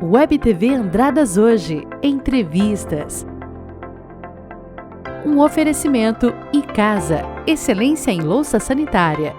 Web TV Andradas Hoje, entrevistas. Um oferecimento Icasa, excelência em louça sanitária.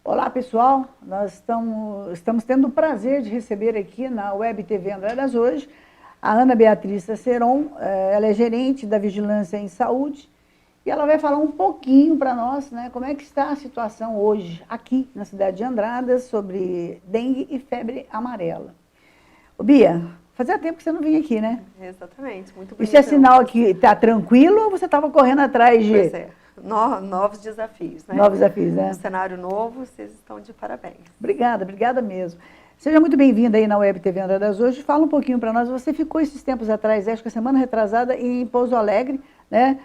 Olá pessoal, nós estamos tendo o prazer de receber aqui na Web TV Andradas Hoje a Ana Beatriz Ceron. Ela é gerente da Vigilância em Saúde e ela vai falar um pouquinho para nós, né, como é que está a situação hoje aqui na cidade de Andradas sobre dengue e febre amarela. Ô Bia, fazia tempo que você não vinha aqui, né? Exatamente, muito bonito. Isso é sinal que está tranquilo ou você estava correndo atrás de... Pois é. Novos desafios, né? Novos desafios, né? Um cenário novo, vocês estão de parabéns. Obrigada mesmo. Seja muito bem-vinda aí na Web TV Andradas Hoje. Fala um pouquinho para nós. Você ficou esses tempos atrás, acho que a semana retrasada, em Pouso Alegre, né?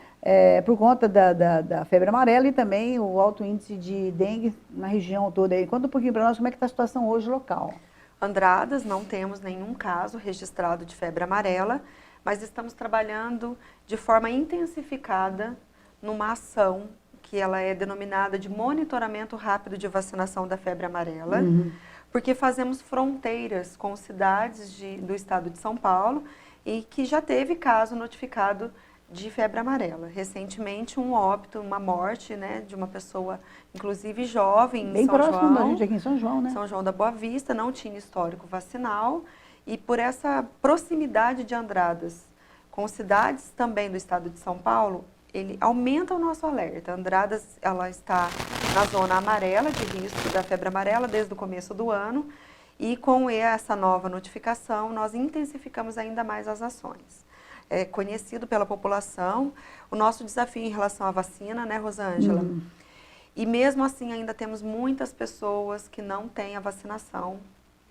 Por conta da febre amarela e também o alto índice de dengue na região toda aí. Conta um pouquinho para nós como é que está a situação hoje local. Andradas, não temos nenhum caso registrado de febre amarela, mas estamos trabalhando de forma intensificada numa ação que ela é denominada de monitoramento rápido de vacinação da febre amarela, porque fazemos fronteiras com cidades do estado de São Paulo e que já teve caso notificado de febre amarela. Recentemente, um óbito, uma morte, né, de uma pessoa, inclusive jovem, em São João. Bem próximo da gente aqui em São João, né? São João da Boa Vista, não tinha histórico vacinal e por essa proximidade de Andradas com cidades também do estado de São Paulo, ele aumenta o nosso alerta. Andradas, ela está na zona amarela de risco da febre amarela desde o começo do ano e com essa nova notificação nós intensificamos ainda mais as ações. É conhecido pela população o nosso desafio em relação à vacina, né, Rosângela? E mesmo assim ainda temos muitas pessoas que não têm a vacinação,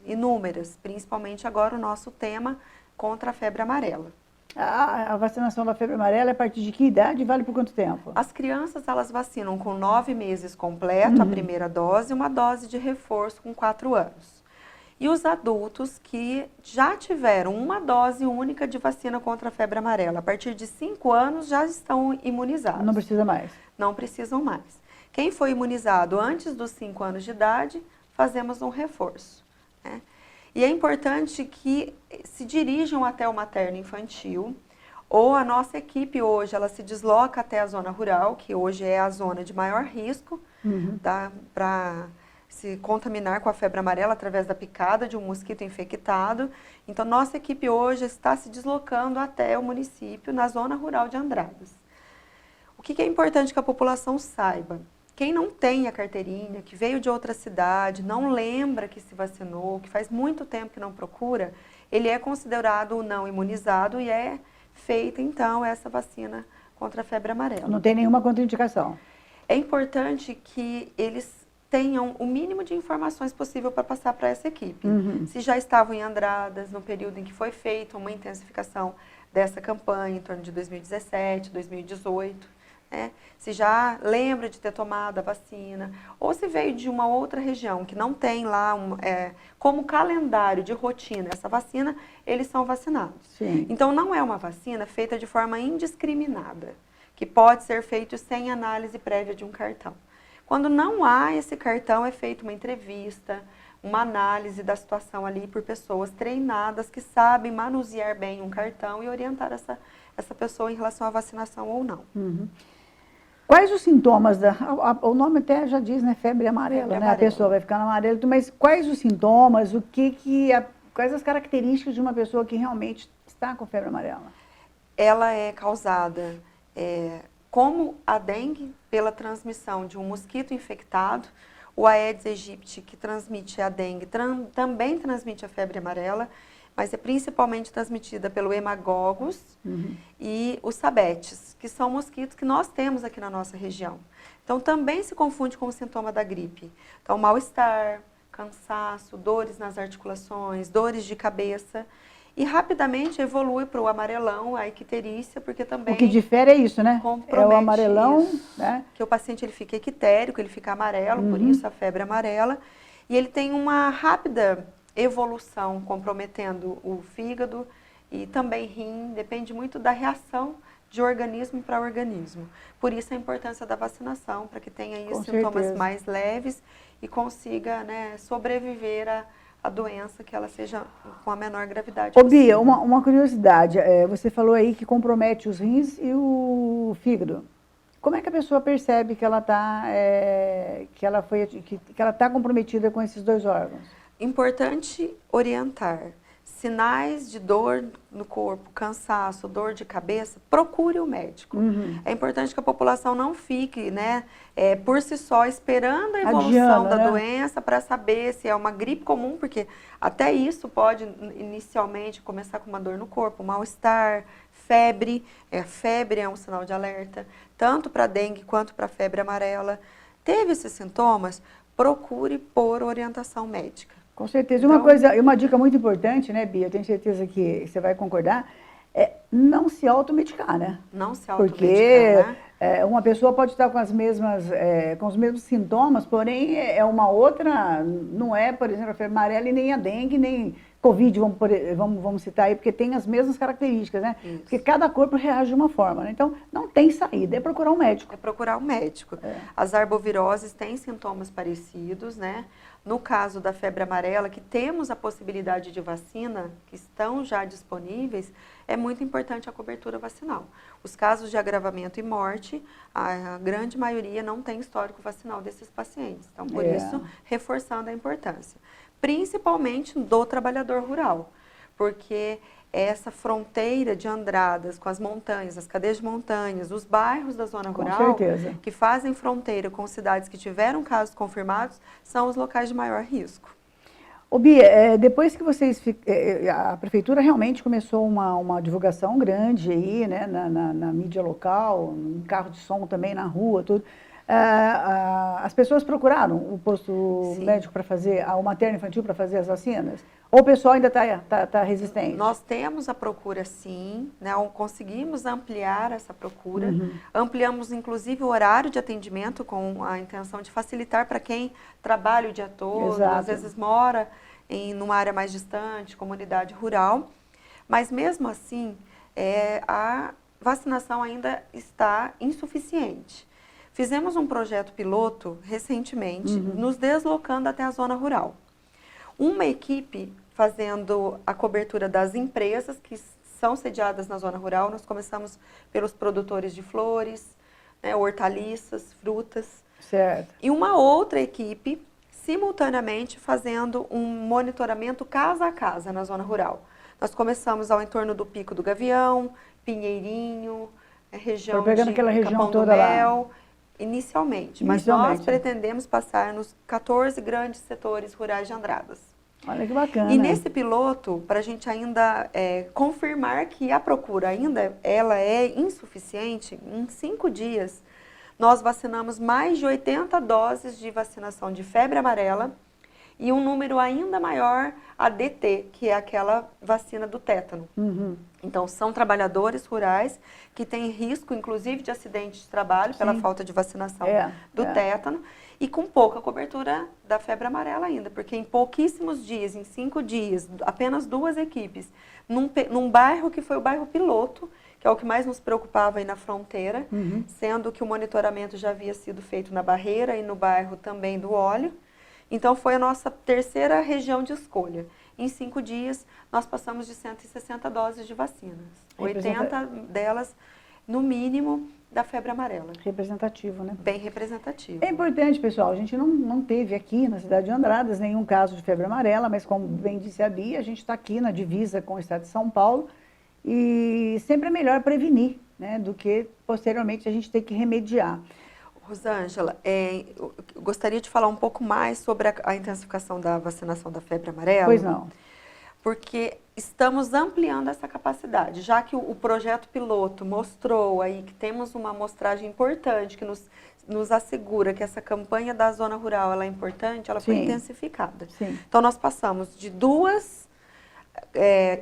inúmeras, principalmente agora o nosso tema contra a febre amarela. A vacinação da febre amarela é a partir de que idade e vale por quanto tempo? As crianças, elas vacinam com 9 meses completo, a primeira dose, e uma dose de reforço com 4 anos. E os adultos que já tiveram uma dose única de vacina contra a febre amarela, a partir de 5 anos já estão imunizados. Não precisa mais? Não precisam mais. Quem foi imunizado antes dos 5 anos de idade, fazemos um reforço, né? E é importante que se dirijam até o materno infantil, ou a nossa equipe hoje, ela se desloca até a zona rural, que hoje é a zona de maior risco, para se contaminar com a febre amarela através da picada de um mosquito infectado. Então, nossa equipe hoje está se deslocando até o município, na zona rural de Andradas. O que é importante que a população saiba? Quem não tem a carteirinha, que veio de outra cidade, não lembra que se vacinou, que faz muito tempo que não procura, ele é considerado o não imunizado e é feita, então, essa vacina contra a febre amarela. Não tem nenhuma contraindicação? É importante que eles tenham o mínimo de informações possível para passar para essa equipe. Se já estavam em Andradas, no período em que foi feita uma intensificação dessa campanha, em torno de 2017, 2018, se já lembra de ter tomado a vacina, ou se veio de uma outra região que não tem lá como calendário de rotina essa vacina, eles são vacinados. Sim. Então não é uma vacina feita de forma indiscriminada, que pode ser feito sem análise prévia de um cartão. Quando não há esse cartão, é feita uma entrevista, uma análise da situação ali por pessoas treinadas que sabem manusear bem um cartão e orientar essa pessoa em relação à vacinação ou não. Quais os sintomas o nome até já diz, né, febre amarela, Febre né? amarela. A pessoa vai ficar no amarelo, mas quais os sintomas, quais as características de uma pessoa que realmente está com febre amarela? Ela é causada, como a dengue, pela transmissão de um mosquito infectado. O Aedes aegypti, que transmite a dengue, também transmite a febre amarela, mas é principalmente transmitida pelo hemagogos e os sabetes, que são mosquitos que nós temos aqui na nossa região. Então, também se confunde com o sintoma da gripe. Então, mal-estar, cansaço, dores nas articulações, dores de cabeça. E rapidamente evolui para o amarelão, a icterícia, porque também... O que difere é isso, né? É o amarelão, isso, né? Que o paciente ele fica ictérico, ele fica amarelo, por isso a febre amarela. E ele tem uma rápida evolução, comprometendo o fígado e também rim, depende muito da reação de organismo para organismo. Por isso a importância da vacinação, para que tenha aí os sintomas mais leves e consiga, né, sobreviver a doença, que ela seja com a menor gravidade possível. Bia, uma curiosidade, você falou aí que compromete os rins e o fígado. Como é que a pessoa percebe que ela está comprometida com esses dois órgãos? Importante orientar. Sinais de dor no corpo, cansaço, dor de cabeça, procure o médico. É importante que a população não fique, né, por si só, esperando a evolução da doença para saber se é uma gripe comum, porque até isso pode inicialmente começar com uma dor no corpo, mal-estar, febre. Febre é um sinal de alerta, tanto para dengue quanto para febre amarela. Teve esses sintomas? Procure por orientação médica. Com certeza. Então, Uma dica muito importante, né, Bia? Eu tenho certeza que você vai concordar, é não se automedicar, né? Não se automedicar, porque uma pessoa pode estar com com os mesmos sintomas, porém é uma outra, não é, por exemplo, a febre amarela e nem a dengue, nem Covid, vamos citar aí, porque tem as mesmas características, né? Isso. Porque cada corpo reage de uma forma, né? Então, não tem saída, é procurar um médico. É procurar um médico. As arboviroses têm sintomas parecidos, né? No caso da febre amarela, que temos a possibilidade de vacina, que estão já disponíveis, é muito importante a cobertura vacinal. Os casos de agravamento e morte, a grande maioria não tem histórico vacinal desses pacientes. Então, por isso, reforçando a importância. Principalmente do trabalhador rural, porque essa fronteira de Andradas com as montanhas, as cadeias de montanhas, os bairros da zona rural, que fazem fronteira com cidades que tiveram casos confirmados, são os locais de maior risco. Bia, depois que a prefeitura realmente começou uma divulgação grande aí, né, na mídia local, em carro de som também na rua, tudo. As pessoas procuraram o posto médico para fazer, o materno infantil para fazer as vacinas? Ou o pessoal ainda está resistente? Nós temos a procura sim, né? Conseguimos ampliar essa procura, ampliamos inclusive o horário de atendimento com a intenção de facilitar para quem trabalha o dia todo, às vezes mora numa área mais distante, comunidade rural, mas mesmo assim a vacinação ainda está insuficiente. Fizemos um projeto piloto recentemente, nos deslocando até a zona rural. Uma equipe fazendo a cobertura das empresas que são sediadas na zona rural. Nós começamos pelos produtores de flores, né, hortaliças, frutas. Certo. E uma outra equipe, simultaneamente, fazendo um monitoramento casa a casa na zona rural. Nós começamos ao entorno do Pico do Gavião, Pinheirinho, região de Capão do Mel, inicialmente. Mas nós pretendemos passar nos 14 grandes setores rurais de Andradas. Olha que bacana. E nesse piloto, para a gente ainda confirmar que a procura ainda ela é insuficiente, em 5 dias, nós vacinamos mais de 80 doses de vacinação de febre amarela e um número ainda maior a DT, que é aquela vacina do tétano. Então, são trabalhadores rurais que têm risco, inclusive, de acidente de trabalho pela falta de vacinação do tétano e com pouca cobertura da febre amarela ainda, porque em pouquíssimos dias, em 5 dias, apenas 2 equipes, num bairro que foi o bairro piloto, que é o que mais nos preocupava aí na fronteira, sendo que o monitoramento já havia sido feito na Barreira e no bairro também do Óleo. Então, foi a nossa terceira região de escolha. Em 5 dias, nós passamos de 160 doses de vacinas. 80 delas, no mínimo, da febre amarela. Representativo, né? Bem representativo. É importante, pessoal, a gente não teve aqui na cidade de Andradas nenhum caso de febre amarela, mas como bem disse a Bia, a gente está aqui na divisa com o estado de São Paulo e sempre é melhor prevenir, né, do que posteriormente a gente ter que remediar. Rosângela, eu gostaria de falar um pouco mais sobre a intensificação da vacinação da febre amarela. Pois não. Porque estamos ampliando essa capacidade, já que o projeto piloto mostrou aí que temos uma amostragem importante, que nos assegura que essa campanha da zona rural ela é importante, ela foi intensificada. Sim. Então, nós passamos de 2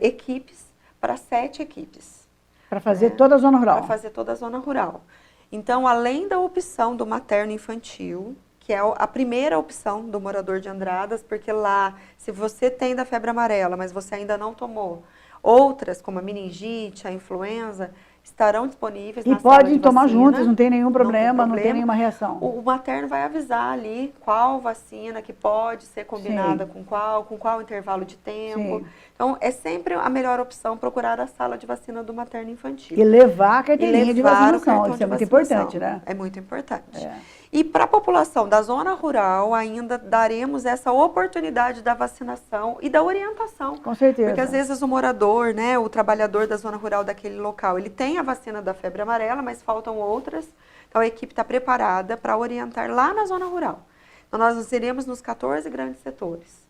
equipes para 7 equipes. Para fazer toda a zona rural. Para fazer toda a zona rural. Então, além da opção do materno-infantil, que é a primeira opção do morador de Andradas, porque lá, se você tem da febre amarela, mas você ainda não tomou, outras, como a meningite, a influenza, estarão disponíveis na sala de vacina. E podem tomar juntas, não tem nenhum problema, não tem nenhuma reação. O materno vai avisar ali qual vacina que pode ser combinada com qual intervalo de tempo. Sim. Então, é sempre a melhor opção procurar a sala de vacina do materno infantil. E levar a carteirinha de vacinação, isso é muito importante, né? É muito importante. E para a população da zona rural, ainda daremos essa oportunidade da vacinação e da orientação. Com certeza. Porque às vezes o morador, né, o trabalhador da zona rural daquele local, ele tem a vacina da febre amarela, mas faltam outras. Então a equipe está preparada para orientar lá na zona rural. Então nós iremos nos 14 grandes setores.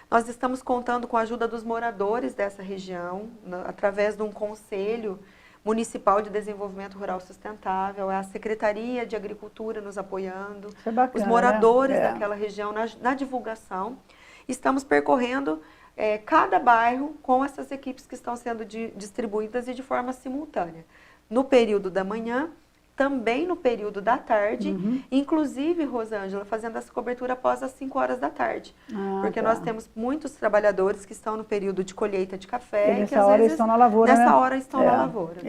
Nós estamos contando com a ajuda dos moradores dessa região, através de um conselho Municipal de Desenvolvimento Rural Sustentável, a Secretaria de Agricultura nos apoiando, isso é bacana, os moradores né? daquela região na divulgação. Estamos percorrendo cada bairro com essas equipes que estão sendo distribuídas e de forma simultânea. No período da manhã, também no período da tarde, inclusive, Rosângela, fazendo essa cobertura após as 5 horas da tarde. Porque nós temos muitos trabalhadores que estão no período de colheita de café. E nessa hora estão na lavoura, nessa hora estão na lavoura.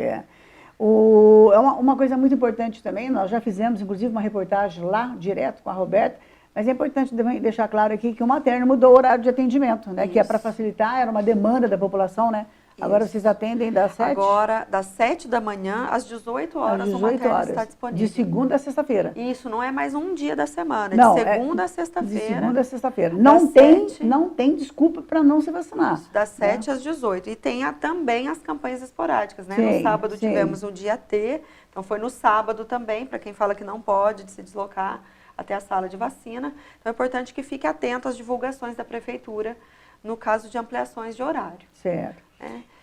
Uma coisa muito importante também, nós já fizemos, inclusive, uma reportagem lá, direto com a Roberta, mas é importante deixar claro aqui que o materno mudou o horário de atendimento, né? Que é para facilitar, era uma demanda da população, né? Agora vocês atendem das 7? Agora, das 7 da manhã às 18 horas, o materno está disponível. De segunda a sexta-feira. Isso, não é mais um dia da semana, não, de segunda a sexta-feira. De segunda a sexta-feira. Não tem desculpa para não se vacinar. Isso, das 7 às 18. E tem também as campanhas esporádicas, né? Sim, no sábado tivemos um dia T, então foi no sábado também, para quem fala que não pode se deslocar até a sala de vacina. Então é importante que fique atento às divulgações da prefeitura no caso de ampliações de horário. Certo.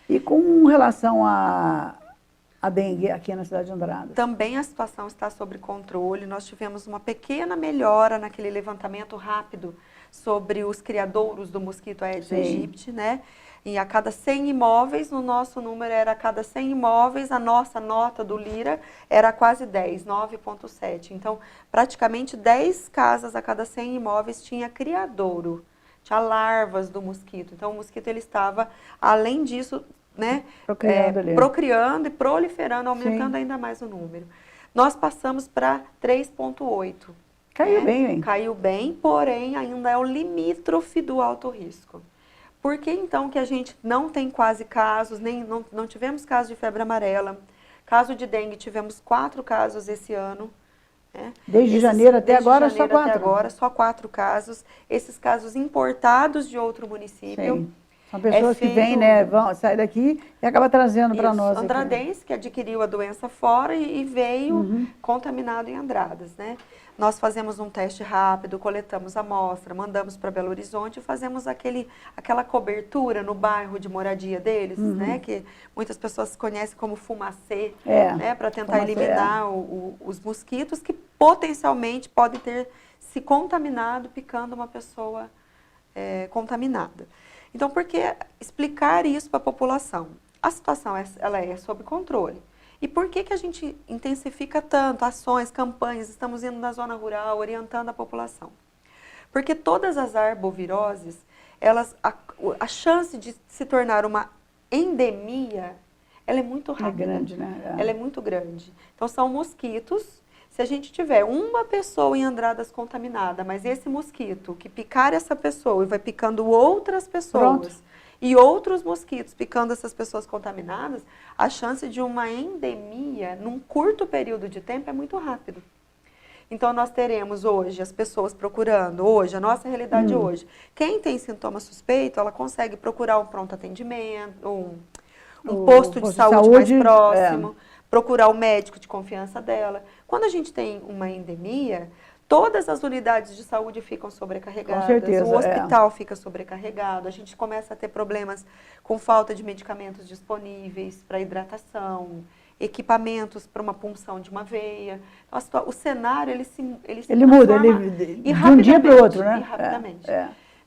E com relação à dengue aqui na cidade de Andradas? Também a situação está sob controle. Nós tivemos uma pequena melhora naquele levantamento rápido sobre os criadouros do mosquito Aedes aegypti, né? E a cada 100 imóveis, no nosso número era a cada 100 imóveis, a nossa nota do Lira era quase 10, 9,7. Então, praticamente 10 casas a cada 100 imóveis tinha criadouro. Tinha larvas do mosquito. Então, o mosquito ele estava, além disso, né, procriando e proliferando, aumentando ainda mais o número. Nós passamos para 3,8. Caiu bem, hein? Caiu bem, porém ainda é o limítrofe do alto risco. Por que então que a gente não tem quase casos, não tivemos casos de febre amarela? Caso de dengue, tivemos 4 casos esse ano. Desde janeiro até agora, só 4? Até agora, só 4 casos. Esses casos importados de outro município. Sim. São pessoas que vêm, né, saem daqui e acabam trazendo para nós. Andradense, que adquiriu a doença fora e veio contaminado em Andradas, né? Nós fazemos um teste rápido, coletamos a amostra, mandamos para Belo Horizonte e fazemos aquela cobertura no bairro de moradia deles, né? Que muitas pessoas conhecem como fumacê, né? Para tentar eliminar os mosquitos que potencialmente podem ter se contaminado picando uma pessoa contaminada. Então, por que explicar isso para a população? A situação ela é sob controle. E por que a gente intensifica tanto ações, campanhas, estamos indo na zona rural, orientando a população? Porque todas as arboviroses, a chance de se tornar uma endemia, ela é muito rápida. É grande, né? Ela é muito grande. Então, são mosquitos. Se a gente tiver uma pessoa em Andradas contaminada, mas esse mosquito que picar essa pessoa e vai picando outras pessoas, e outros mosquitos picando essas pessoas contaminadas, a chance de uma endemia num curto período de tempo é muito rápido. Então, nós teremos hoje as pessoas procurando, hoje, a nossa realidade hoje. Quem tem sintoma suspeito, ela consegue procurar um pronto atendimento, um posto de saúde mais próximo, procurar o médico de confiança dela. Quando a gente tem uma endemia, todas as unidades de saúde ficam sobrecarregadas, com certeza, o hospital fica sobrecarregado, a gente começa a ter problemas com falta de medicamentos disponíveis para hidratação, equipamentos para uma punção de uma veia. Então, o cenário, ele muda, de um dia para o outro, né? E rapidamente.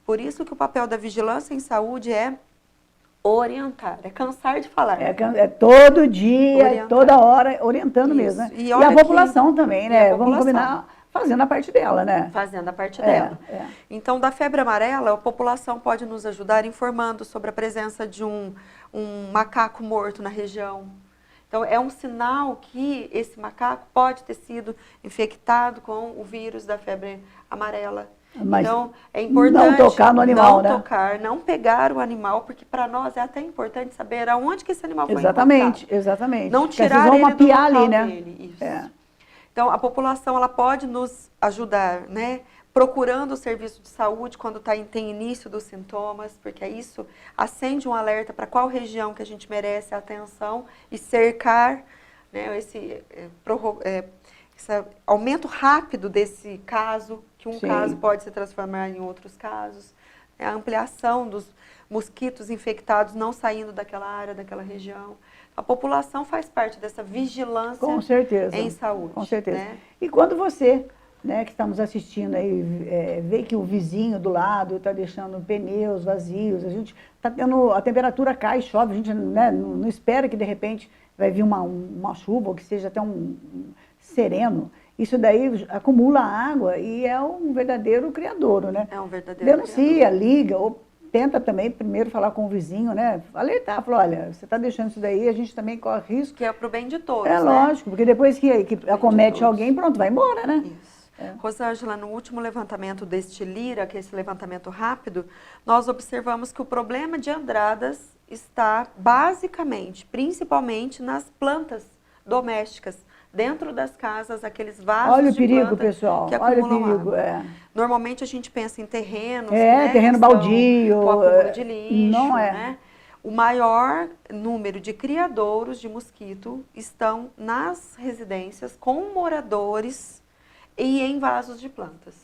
Por isso que o papel da vigilância em saúde é orientar, é cansar de falar. É todo dia, toda hora, orientando mesmo, né? E a população também, né? Vamos combinar fazendo a parte dela, né? Fazendo a parte dela. Então, da febre amarela, a população pode nos ajudar informando sobre a presença de um macaco morto na região. Então, é um sinal que esse macaco pode ter sido infectado com o vírus da febre amarela. Mas então, é importante não tocar no animal, não tocar, não pegar o animal, porque para nós é até importante saber aonde que esse animal foi exatamente, encontrado. Exatamente. Não tirar ele do local ali, né? dele. Isso. Então, a população ela pode nos ajudar, né? Procurando o serviço de saúde quando tem início dos sintomas, porque isso acende um alerta para qual região que a gente merece a atenção e cercar, né, esse aumento rápido desse caso, que um caso pode se transformar em outros casos, a ampliação dos mosquitos infectados não saindo daquela área, daquela região. A população faz parte dessa vigilância com certeza, em saúde. Com certeza. Né? E quando você, né, que estamos assistindo aí, vê que o vizinho do lado está deixando pneus vazios, a gente está tendo, a temperatura cai, chove, a gente, né, não espera que de repente vai vir uma chuva ou que seja até um sereno. Isso daí acumula água e é um verdadeiro criadouro, né? É um verdadeiro Denuncia, liga, ou tenta também primeiro falar com o vizinho, né? Alertar, falar, olha, você está deixando isso daí, a gente também corre risco. Que é para o bem de todos, né? Lógico, porque depois que acomete alguém, pronto, vai embora, né? Isso. Rosângela, no último levantamento deste LIRA, que é esse levantamento rápido, nós observamos que o problema de Andradas está basicamente, principalmente nas plantas domésticas, dentro das casas, aqueles vasos olha o de perigo, planta pessoal. que acumulam olha o perigo, água. Normalmente a gente pensa em terrenos, terreno baldio, com acúmulo de lixo, não é. né? O maior número de criadouros de mosquito estão nas residências com moradores e em vasos de plantas.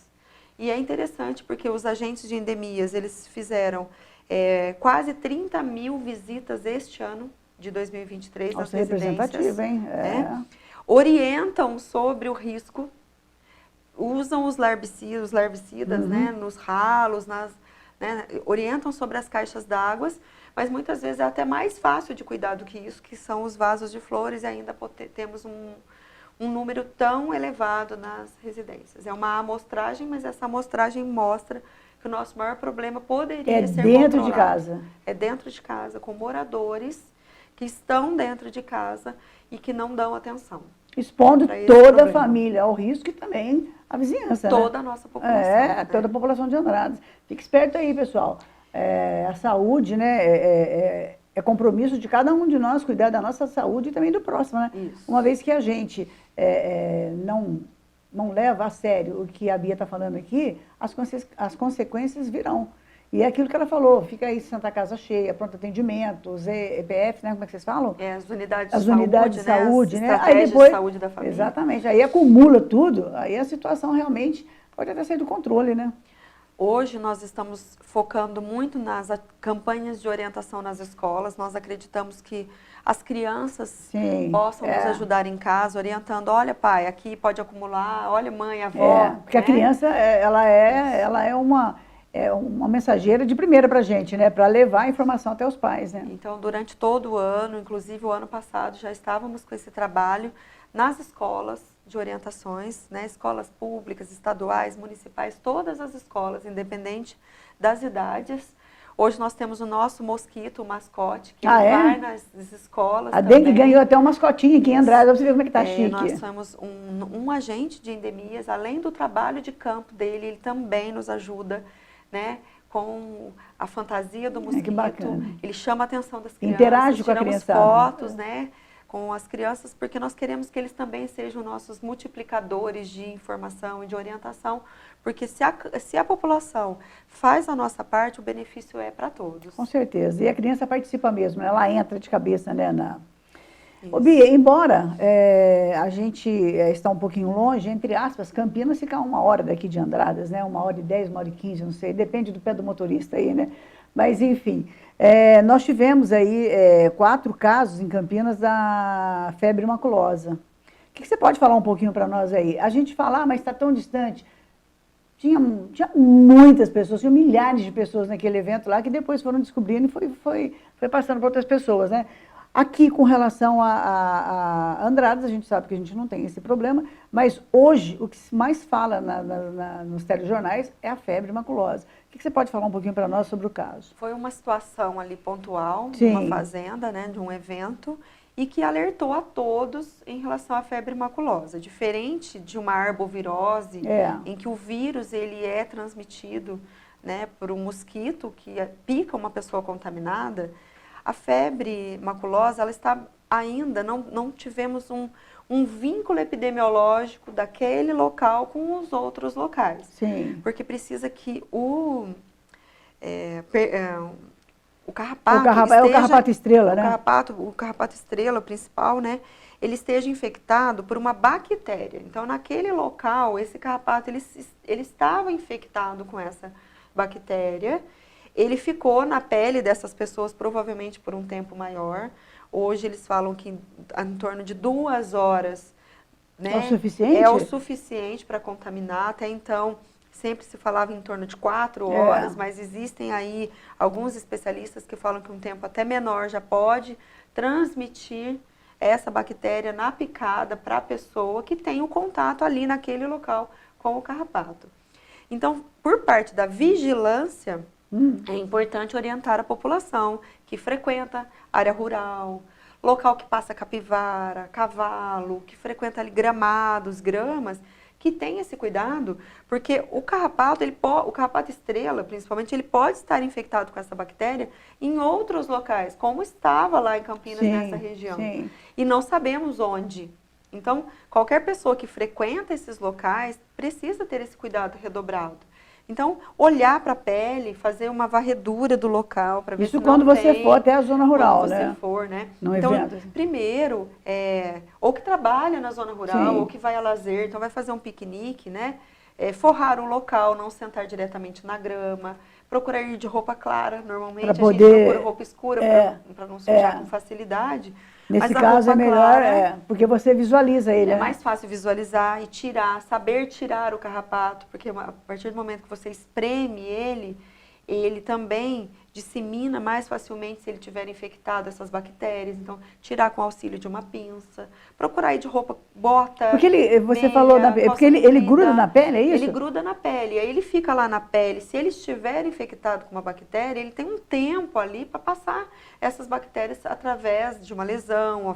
E é interessante porque os agentes de endemias, eles fizeram quase 30 mil visitas este ano, de 2023, nas residências. Representativo, hein? Orientam sobre o risco, usam os larvicidas, né, nos ralos, orientam sobre as caixas d'água, mas muitas vezes é até mais fácil de cuidar do que isso, que são os vasos de flores, e ainda temos um número tão elevado nas residências. É uma amostragem, mas essa amostragem mostra que o nosso maior problema poderia ser dentro de casa. É dentro de casa, com moradores que estão dentro de casa e que não dão atenção. Expondo toda a família ao risco e também a vizinhança, toda a nossa população. Toda a população de Andradas. Fique esperto aí, pessoal. A saúde, né, é compromisso de cada um de nós cuidar da nossa saúde e também do próximo, né? Isso. Uma vez que a gente não leva a sério o que a Bia está falando aqui, as consequências virão. E é aquilo que ela falou, fica aí Santa Casa cheia, pronto atendimento, os EPF, né? Como é que vocês falam? As unidades de saúde, né? Aí depois, de saúde da família. Exatamente, aí acumula tudo, aí a situação realmente pode até sair do controle, né? Hoje nós estamos focando muito nas campanhas de orientação nas escolas, nós acreditamos que as crianças possam nos ajudar em casa, orientando, olha pai, aqui pode acumular, olha mãe, avó. Porque a criança, ela é uma mensageira de primeira para a gente, né? Para levar a informação até os pais, né? Então, durante todo o ano, inclusive o ano passado, já estávamos com esse trabalho nas escolas de orientações, né? Escolas públicas, estaduais, municipais, todas as escolas, independente das idades, Hoje nós temos o nosso mosquito, o mascote, que vai nas escolas A também. dengue ganhou até um mascotinho aqui em Andrade, você vê como é que tá chique. Nós somos um agente de endemias, além do trabalho de campo dele, ele também nos ajuda, né, com a fantasia do mosquito. Que bacana. Ele chama a atenção das crianças, Interage com a criançada. fotos, né, com as crianças, porque nós queremos que eles também sejam nossos multiplicadores de informação e de orientação, porque se a população faz a nossa parte, o benefício é para todos. Com certeza. E a criança participa mesmo, ela entra de cabeça, né, Ô, Bia, embora a gente está um pouquinho longe, entre aspas, Campinas fica 1 hora daqui de Andradas, né? 1h10, 1h15, não sei, depende do pé do motorista aí, né? Mas, enfim, nós tivemos aí 4 casos em Campinas da febre maculosa. O que você pode falar um pouquinho para nós aí? A gente fala, mas está tão distante. Tinha muitas pessoas, tinha milhares de pessoas naquele evento lá, que depois foram descobrindo e foi passando para outras pessoas, né? Aqui, com relação a Andradas, a gente sabe que a gente não tem esse problema, mas hoje o que mais fala nos telejornais é a febre maculosa. O que você pode falar um pouquinho para nós sobre o caso? Foi uma situação ali pontual, de uma fazenda, né, de um evento, e que alertou a todos em relação à febre maculosa. Diferente de uma arbovirose, em que o vírus ele é transmitido, né, por um mosquito que pica uma pessoa contaminada, a febre maculosa, ela está ainda, não tivemos um vínculo epidemiológico daquele local com os outros locais. Sim. Porque precisa que o carrapato é o carrapato estrela, né? O carrapato estrela, o principal, né? Ele esteja infectado por uma bactéria. Então, naquele local, esse carrapato, ele estava infectado com essa bactéria. Ele ficou na pele dessas pessoas provavelmente por um tempo maior. Hoje eles falam que em torno de 2 horas, né, é o suficiente? É o suficiente para contaminar. Até então, sempre se falava em torno de 4 horas, mas existem aí alguns especialistas que falam que um tempo até menor já pode transmitir essa bactéria na picada para a pessoa que tem o contato ali naquele local com o carrapato. Então, por parte da vigilância, é importante orientar a população que frequenta área rural, local que passa capivara, cavalo, que frequenta ali gramados, gramas, que tem esse cuidado, porque o carrapato estrela, principalmente, ele pode estar infectado com essa bactéria em outros locais, como estava lá em Campinas, nessa região. Sim. E não sabemos onde. Então, qualquer pessoa que frequenta esses locais precisa ter esse cuidado redobrado. Então, olhar para a pele, fazer uma varredura do local para ver se não tem. Isso quando você for até a zona rural, quando né? Quando você for, né? No então, evento. primeiro, ou que trabalha na zona rural, Sim. ou que vai a lazer, então vai fazer um piquenique, né? Forrar o local, não sentar diretamente na grama, procurar ir de roupa clara, normalmente a gente procura roupa escura para não sujar com facilidade. Nesse Mas caso é melhor, clara, porque você visualiza ele. É mais fácil visualizar e tirar, saber tirar o carrapato, porque a partir do momento que você espreme ele também dissemina mais facilmente se ele tiver infectado essas bactérias. Então, tirar com auxílio de uma pinça, procurar ir de roupa, bota, porque você meia, falou, porque ele gruda na pele, é isso? Ele gruda na pele, aí ele fica lá na pele. Se ele estiver infectado com uma bactéria, ele tem um tempo ali para passar essas bactérias através de uma lesão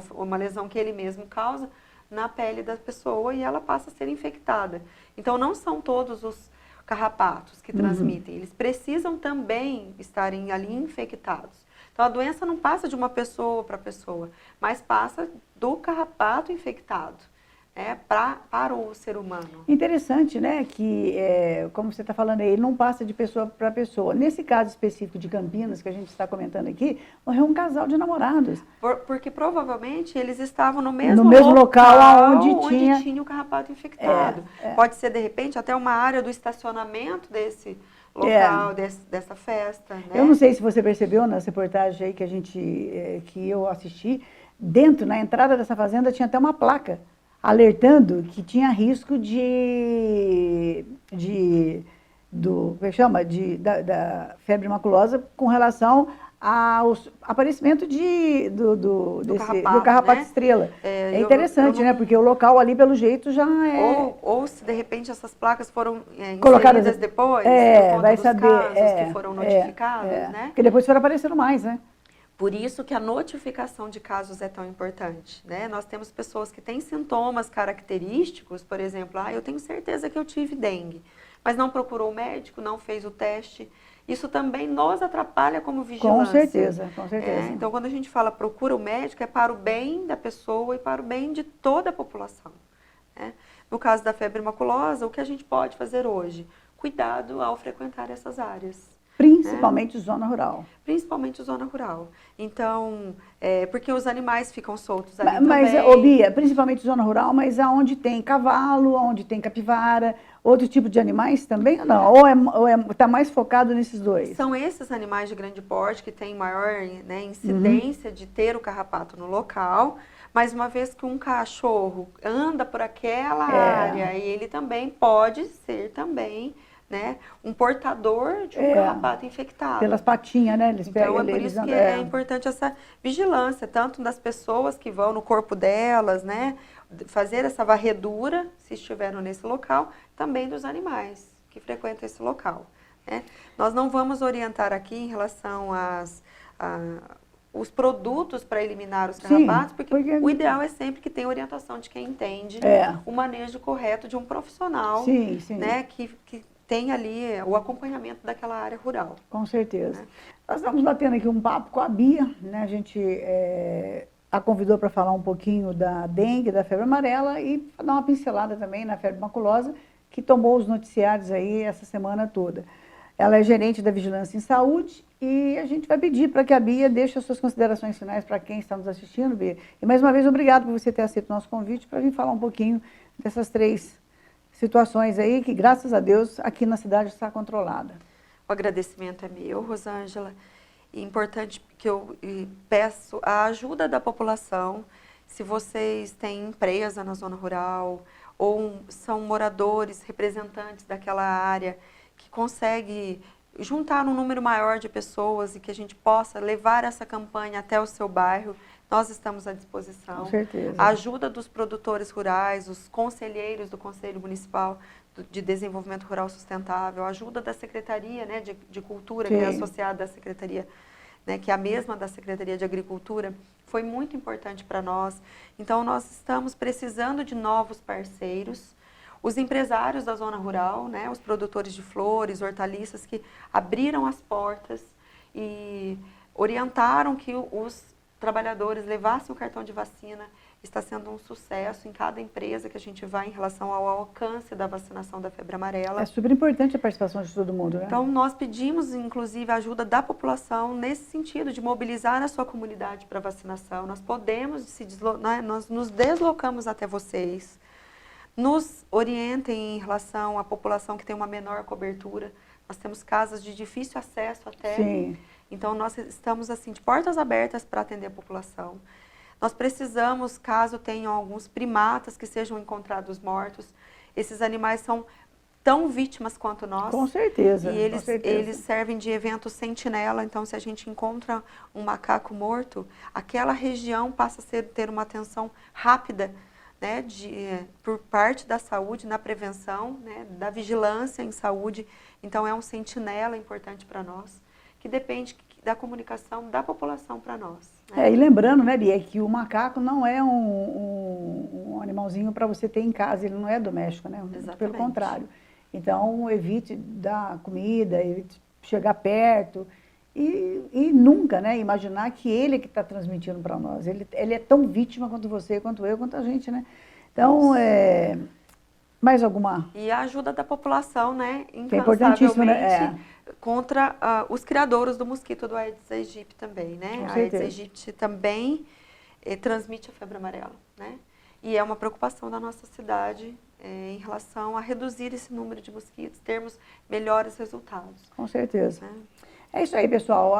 que ele mesmo causa na pele da pessoa e ela passa a ser infectada. Então, não são todos os carrapatos que transmitem, eles precisam também estarem ali infectados. Então, a doença não passa de uma pessoa para pessoa, mas passa do carrapato infectado, né, para o ser humano. Interessante, né, que, como você está falando aí, ele não passa de pessoa para pessoa. Nesse caso específico de Campinas, que a gente está comentando aqui, morreu um casal de namorados. Porque provavelmente eles estavam no mesmo local onde tinha o carrapato infectado. Pode ser, de repente, até uma área do estacionamento desse local, dessa festa. Né? Eu não sei se você percebeu nas reportagens aí que eu assisti, na entrada dessa fazenda tinha até uma placa alertando que tinha risco da febre maculosa com relação o aparecimento do carrapato, né? estrela. É interessante, né? Porque o local ali, pelo jeito, já é... Ou se, de repente, essas placas foram colocadas inseridas depois, por conta vai dos saber, casos que foram notificados, né? Porque depois foram aparecendo mais, né? Por isso que a notificação de casos é tão importante, né? Nós temos pessoas que têm sintomas característicos, por exemplo, eu tenho certeza que eu tive dengue, mas não procurou o médico, não fez o teste. Isso também nos atrapalha como vigilância. Com certeza, com certeza. Então, quando a gente fala procura o médico, é para o bem da pessoa e para o bem de toda a população, né? No caso da febre maculosa, o que a gente pode fazer hoje? Cuidado ao frequentar essas áreas. Principalmente zona rural. Principalmente zona rural. Então, porque os animais ficam soltos ali mas também. Bia, principalmente zona rural, mas aonde tem cavalo, onde tem capivara, outro tipo de animais também ou não? Ou está mais focado nesses dois? São esses animais de grande porte que têm maior, né, incidência de ter o carrapato no local, mas uma vez que um cachorro anda por aquela área, ele também pode ser também, né, um portador de um carrapato infectado. Pelas patinhas, né? Eles então, é por isso que é importante essa vigilância, tanto das pessoas que vão no corpo delas, né, fazer essa varredura, se estiveram nesse local, também dos animais que frequentam esse local, né? Nós não vamos orientar aqui em relação os produtos para eliminar os carrapatos, porque o ideal é sempre que tenha orientação de quem entende o manejo correto de um profissional, né, que tem ali o acompanhamento daquela área rural. Com certeza. Né? Nós estamos batendo aqui um papo com a Bia, né? A gente a convidou para falar um pouquinho da dengue, da febre amarela e dar uma pincelada também na febre maculosa, que tomou os noticiários aí essa semana toda. Ela é gerente da Vigilância em Saúde e a gente vai pedir para que a Bia deixe as suas considerações finais para quem está nos assistindo, Bia. E mais uma vez, obrigado por você ter aceito o nosso convite para vir falar um pouquinho dessas 3 situações aí que, graças a Deus, aqui na cidade está controlada. O agradecimento é meu, Rosângela. E importante que eu peço a ajuda da população. Se vocês têm empresa na zona rural ou são moradores, representantes daquela área que consegue juntar um número maior de pessoas e que a gente possa levar essa campanha até o seu bairro, nós estamos à disposição. Com certeza. A ajuda dos produtores rurais, os conselheiros do Conselho Municipal de Desenvolvimento Rural Sustentável, a ajuda da Secretaria, né, de Cultura, que é associada à Secretaria, né, que é a mesma da Secretaria de Agricultura, foi muito importante para nós. Então, nós estamos precisando de novos parceiros. Os empresários da zona rural, né, os produtores de flores, hortaliças, que abriram as portas e orientaram que os trabalhadores levassem o cartão de vacina, está sendo um sucesso em cada empresa que a gente vai em relação ao alcance da vacinação da febre amarela. É super importante a participação de todo mundo, né? Então, nós pedimos, inclusive, a ajuda da população nesse sentido, de mobilizar a sua comunidade para vacinação. Nós podemos nós nos deslocamos até vocês, nos orientem em relação à população que tem uma menor cobertura. Nós temos casas de difícil acesso até. Sim. Então, nós estamos assim de portas abertas para atender a população. Nós precisamos, caso tenham alguns primatas que sejam encontrados mortos, esses animais são tão vítimas quanto nós. Com certeza. E eles servem de evento sentinela, então se a gente encontra um macaco morto, aquela região passa a ter uma atenção rápida, né, por parte da saúde, na prevenção, né, da vigilância em saúde. Então é um sentinela importante para nós, que depende da comunicação da população para nós. Né? E lembrando, né, Bia, que o macaco não é um animalzinho para você ter em casa, ele não é doméstico, né? Exatamente. Pelo contrário. Então, evite dar comida, evite chegar perto e nunca, né, imaginar que ele é que está transmitindo para nós. Ele é tão vítima quanto você, quanto eu, quanto a gente, né? Então, mais alguma? E a ajuda da população, né, que é importantíssimo, né? Contra os criadouros do mosquito do Aedes aegypti também, né? A Aedes aegypti também transmite a febre amarela, né? E é uma preocupação da nossa cidade em relação a reduzir esse número de mosquitos, termos melhores resultados. Com certeza. Né? É isso aí, pessoal.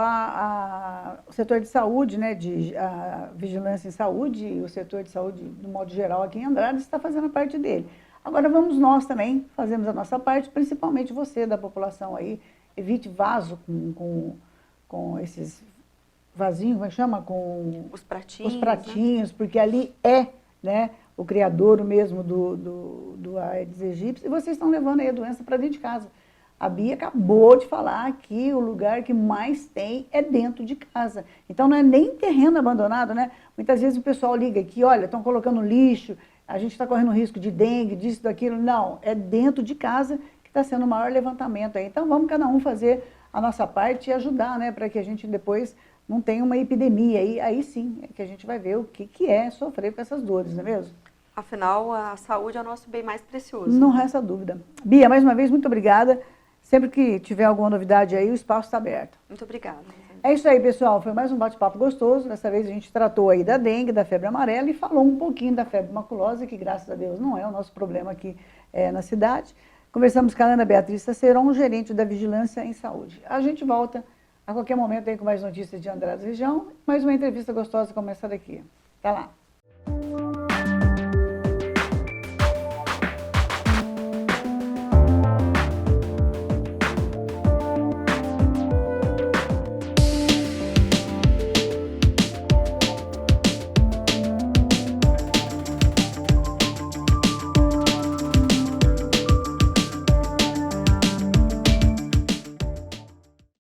O setor de saúde, né, a vigilância em saúde e o setor de saúde, no modo geral, aqui em Andrade, está fazendo a parte dele. Agora vamos nós também, fazemos a nossa parte, principalmente você da população aí. Evite vaso com esses vasinho, como é que chama? Com Os pratinhos. os pratinhos, porque ali né, o criadouro mesmo do Aedes aegypti, e vocês estão levando aí a doença para dentro de casa. A Bia acabou de falar que o lugar que mais tem é dentro de casa. Então não é nem terreno abandonado, né? Muitas vezes o pessoal liga aqui, olha, estão colocando lixo, a gente está correndo risco de dengue, disso, daquilo. Não, é dentro de casa que está sendo o maior levantamento aí. Então vamos cada um fazer a nossa parte e ajudar, né? Para que a gente depois não tenha uma epidemia. Aí sim é que a gente vai ver o que é sofrer com essas dores, não é mesmo? Afinal, a saúde é o nosso bem mais precioso. Não resta dúvida. Bia, mais uma vez, muito obrigada. Sempre que tiver alguma novidade aí, o espaço está aberto. Muito obrigada. É isso aí, pessoal. Foi mais um bate-papo gostoso. Dessa vez a gente tratou aí da dengue, da febre amarela e falou um pouquinho da febre maculosa, que graças a Deus não é o nosso problema aqui na cidade. Conversamos com a Ana Beatriz Taceron, gerente da Vigilância em Saúde. A gente volta a qualquer momento aí com mais notícias de Andradas Região, mais uma entrevista gostosa como essa daqui. Até lá.